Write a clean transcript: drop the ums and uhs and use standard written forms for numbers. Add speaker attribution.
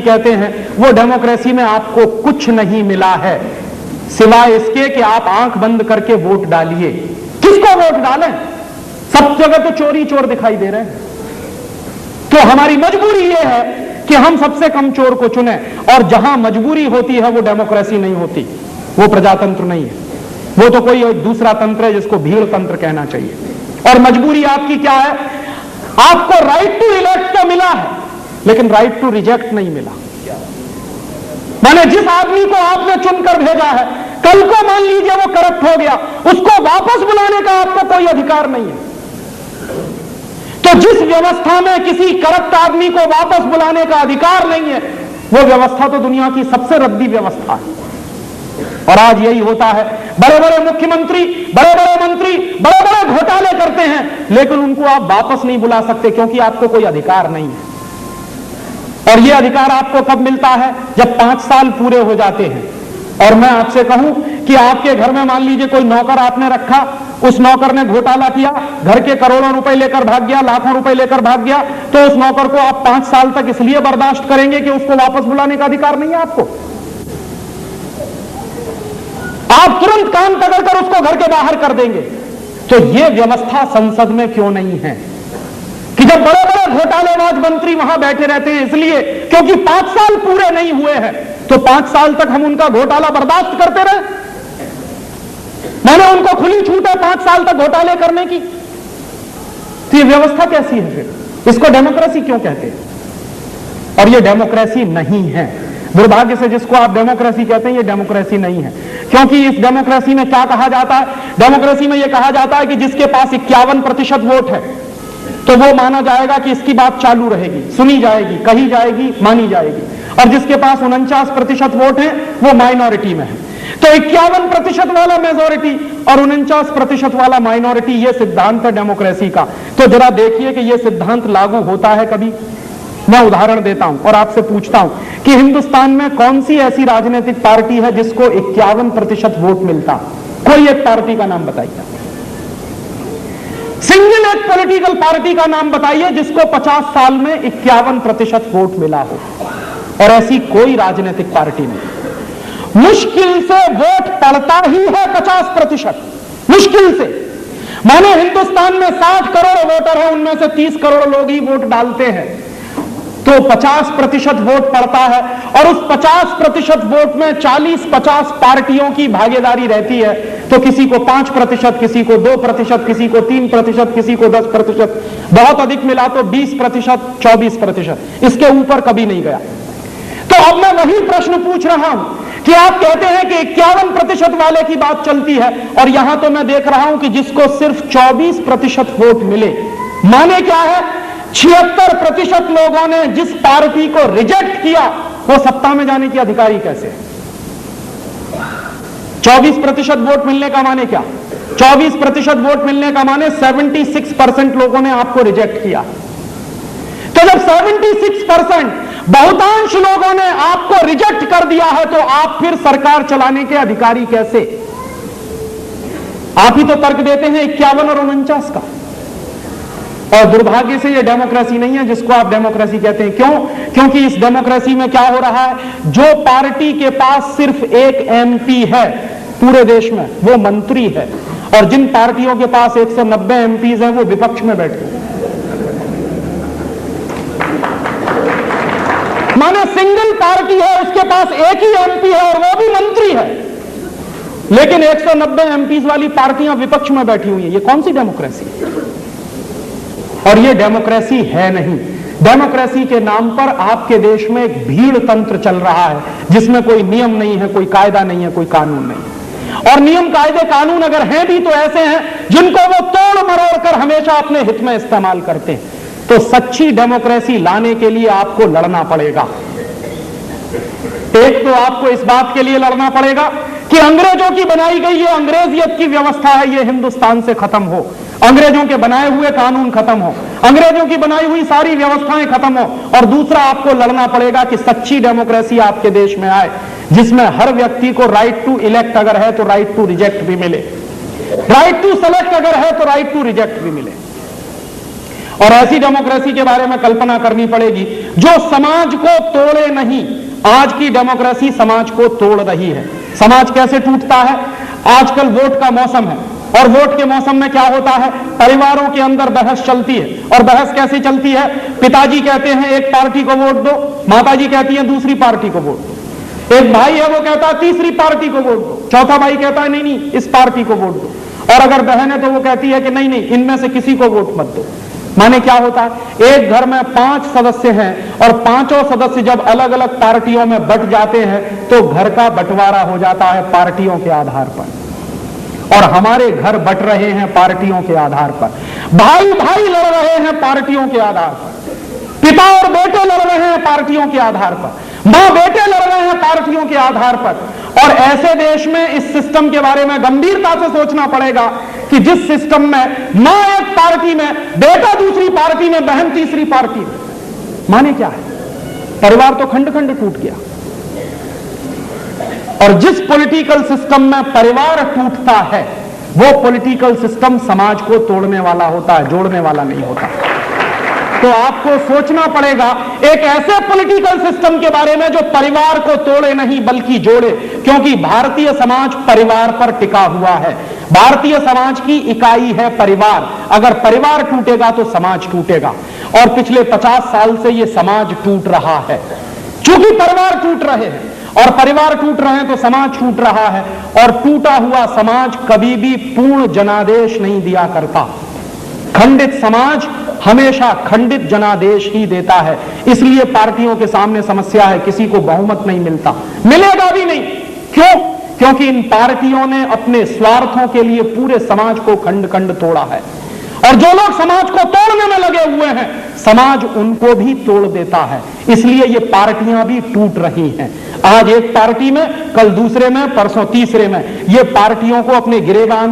Speaker 1: कहते हैं, वो डेमोक्रेसी में आपको कुछ नहीं मिला है सिवाय इसके कि आप आंख बंद करके वोट डालिए। किसको वोट डालें? सब जगह तो चोरी चोर दिखाई दे रहे हैं। तो हमारी मजबूरी यह है कि हम सबसे कम चोर को चुने, और जहां मजबूरी होती है वो डेमोक्रेसी नहीं होती, वो प्रजातंत्र नहीं है, वो तो कोई दूसरा तंत्र है जिसको भीड़ तंत्र कहना चाहिए। और मजबूरी आपकी क्या है? आपको राइट टू इलेक्ट तो मिला है लेकिन राइट टू रिजेक्ट नहीं मिला। माने जिस आदमी को आपने चुनकर भेजा है, कल को मान लीजिए वो करप्ट हो गया, उसको वापस बुलाने का आपको कोई अधिकार नहीं है। तो जिस व्यवस्था में किसी करप्ट आदमी को वापस बुलाने का अधिकार नहीं है, वो व्यवस्था तो दुनिया की सबसे रद्दी व्यवस्था है। और आज यही होता है, बड़े बड़े मुख्यमंत्री, बड़े बड़े मंत्री बड़े बड़े घोटाले करते हैं, लेकिन उनको आप वापस नहीं बुला सकते क्योंकि आपको कोई अधिकार नहीं है। और यह अधिकार आपको कब मिलता है? जब 5 साल पूरे हो जाते हैं। और मैं आपसे कहूं कि आपके घर में मान लीजिए कोई नौकर आपने रखा, उस नौकर ने घोटाला किया, घर के करोड़ों रुपए लेकर भाग गया, लाखों रुपए लेकर भाग गया, तो उस नौकर को आप 5 साल तक इसलिए बर्दाश्त करेंगे कि उसको वापस बुलाने का अधिकार नहीं है आपको। आप तुरंत कान पकड़कर उसको घर के बाहर कर देंगे। तो यह व्यवस्था संसद में क्यों नहीं है कि जब बड़े बड़े घोटालेबाज मंत्री वहां बैठे रहते हैं? इसलिए क्योंकि 5 साल पूरे नहीं हुए हैं, तो 5 साल तक हम उनका घोटाला बर्दाश्त करते रहे। मैंने उनको खुली छूट है 5 साल तक घोटाले करने की। तो ये व्यवस्था कैसी है फिर? इसको डेमोक्रेसी क्यों कहते हैं? और ये डेमोक्रेसी नहीं है। दुर्भाग्य से जिसको आप डेमोक्रेसी कहते हैं, ये डेमोक्रेसी नहीं है। क्योंकि इस डेमोक्रेसी में क्या कहा जाता है? डेमोक्रेसी में यह कहा जाता है कि जिसके पास 51% वोट है तो वो माना जाएगा कि इसकी बात चालू रहेगी, सुनी जाएगी, कही जाएगी, मानी जाएगी। और जिसके पास 49% वोट है वो माइनॉरिटी में है। तो 51% वाला मेजॉरिटी और 49% वाला माइनॉरिटी, ये सिद्धांत है डेमोक्रेसी का। तो जरा देखिए कि ये सिद्धांत लागू होता है कभी। मैं उदाहरण देता हूं और आपसे पूछता हूं कि हिंदुस्तान में कौन सी ऐसी राजनीतिक पार्टी है जिसको 51% वोट मिलता? कोई एक पार्टी का नाम बताइए। सिंगल एक पॉलिटिकल पार्टी का नाम बताइए जिसको 50 साल में 51% वोट मिला हो। और ऐसी कोई राजनीतिक पार्टी नहीं। मुश्किल से वोट पड़ता ही है 50%, मुश्किल से। माने हिंदुस्तान में 60 करोड़ वोटर है, उनमें से 30 करोड़ लोग ही वोट डालते हैं, तो 50% वोट पड़ता है। और उस 50% वोट में 40-50 पार्टियों की भागीदारी रहती है। तो किसी को 5%, किसी को 2%, किसी को 3%, किसी को 10%, बहुत अधिक मिला तो 20%, 24%, इसके ऊपर कभी नहीं गया। तो अब मैं वही प्रश्न पूछ रहा हूं कि आप कहते हैं कि 51% वाले की बात चलती है, और यहां तो मैं देख रहा हूं कि जिसको सिर्फ 24% वोट मिले, माने क्या है? 76% लोगों ने जिस पार्टी को रिजेक्ट किया वो सत्ता में जाने की अधिकारी कैसे? 24% वोट मिलने का माने क्या? 24% वोट मिलने का माने 76% लोगों ने आपको रिजेक्ट किया। तो जब 76% बहुतांश लोगों ने आपको रिजेक्ट कर दिया है, तो आप फिर सरकार चलाने के अधिकारी कैसे? आप ही तो तर्क देते हैं 51 और 49 का। और दुर्भाग्य से यह डेमोक्रेसी नहीं है जिसको आप डेमोक्रेसी कहते हैं। क्यों? क्योंकि इस डेमोक्रेसी में क्या हो रहा है? जो पार्टी के पास सिर्फ एक MP है पूरे देश में, वो मंत्री है, और जिन पार्टियों के पास 190 MPs हैं वो विपक्ष में बैठे हैं। माने सिंगल पार्टी है, उसके पास एक ही MP है और वो भी मंत्री है, लेकिन 190 MPs वाली पार्टियां विपक्ष में बैठी हुई है। ये कौन सी डेमोक्रेसी है? और ये डेमोक्रेसी है नहीं। डेमोक्रेसी के नाम पर आपके देश में एक भीड़ तंत्र चल रहा है जिसमें कोई नियम नहीं है, कोई कायदा नहीं है, कोई कानून नहीं। और नियम कायदे कानून अगर हैं भी तो ऐसे हैं जिनको वो तोड़ मरोड़ कर हमेशा अपने हित में इस्तेमाल करते हैं। तो सच्ची डेमोक्रेसी लाने के लिए आपको लड़ना पड़ेगा। एक तो आपको इस बात के लिए लड़ना पड़ेगा कि अंग्रेजों की बनाई गई ये अंग्रेजियत की व्यवस्था है, ये हिंदुस्तान से खत्म हो, अंग्रेजों के बनाए हुए कानून खत्म हो, अंग्रेजों की बनाई हुई सारी व्यवस्थाएं खत्म हो। और दूसरा आपको लड़ना पड़ेगा कि सच्ची डेमोक्रेसी आपके देश में आए, जिसमें हर व्यक्ति को राइट टू इलेक्ट अगर है तो राइट टू रिजेक्ट भी मिले, राइट टू सेलेक्ट अगर है तो राइट टू रिजेक्ट भी मिले। और ऐसी डेमोक्रेसी के बारे में कल्पना करनी पड़ेगी जो समाज को तोड़े नहीं। आज की डेमोक्रेसी समाज को तोड़ रही है। समाज कैसे टूटता है? आजकल वोट का मौसम है और वोट के मौसम में क्या होता है? परिवारों के अंदर बहस चलती है। और बहस कैसे चलती है? पिताजी कहते हैं एक पार्टी को वोट दो, माताजी कहती है दूसरी पार्टी को वोट दो। एक भाई है वो कहता है तीसरी पार्टी को वोट दो, चौथा भाई कहता है नहीं नहीं इस पार्टी को वोट दो, और अगर बहन है तो वो कहती है कि नहीं नहीं इनमें से किसी को वोट मत दो। माने क्या होता है? एक घर में 5 सदस्य हैं और पांचों सदस्य जब अलग अलग पार्टियों में बट जाते हैं तो घर का बंटवारा हो जाता है पार्टियों के आधार पर। और हमारे घर बट रहे हैं पार्टियों के आधार पर, भाई भाई लड़ रहे हैं पार्टियों के आधार पर, पिता और बेटे लड़ रहे हैं पार्टियों के आधार पर, मां बेटे लड़ रहे हैं पार्टियों के आधार पर। और ऐसे देश में इस सिस्टम के बारे में गंभीरता से सोचना पड़ेगा कि जिस सिस्टम में मां एक पार्टी में, बेटा दूसरी पार्टी में, बहन तीसरी पार्टी में, माने क्या है? परिवार तो खंड खंड टूट गया। और जिस पॉलिटिकल सिस्टम में परिवार टूटता है वो पॉलिटिकल सिस्टम समाज को तोड़ने वाला होता है, जोड़ने वाला नहीं होता। तो आपको सोचना पड़ेगा एक ऐसे पॉलिटिकल सिस्टम के बारे में जो परिवार को तोड़े नहीं बल्कि जोड़े, क्योंकि भारतीय समाज परिवार पर टिका हुआ है। भारतीय समाज की इकाई है परिवार। अगर परिवार टूटेगा तो समाज टूटेगा। और पिछले 50 साल से यह समाज टूट रहा है। चूंकि परिवार टूट रहे हैं और परिवार टूट रहे हैं तो समाज टूट रहा है, और टूटा हुआ समाज कभी भी पूर्ण जनादेश नहीं दिया करता। खंडित समाज हमेशा खंडित जनादेश ही देता है। इसलिए पार्टियों के सामने समस्या है, किसी को बहुमत नहीं मिलता, मिलेगा भी नहीं। क्यों? क्योंकि इन पार्टियों ने अपने स्वार्थों के लिए पूरे समाज को खंड खंड तोड़ा है। और जो लोग समाज को तोड़ने में लगे हुए हैं समाज उनको भी तोड़ देता है। इसलिए ये पार्टियां भी टूट रही हैं। आज एक पार्टी में, कल दूसरे में, परसों तीसरे में। ये पार्टियों को अपने गिरेबान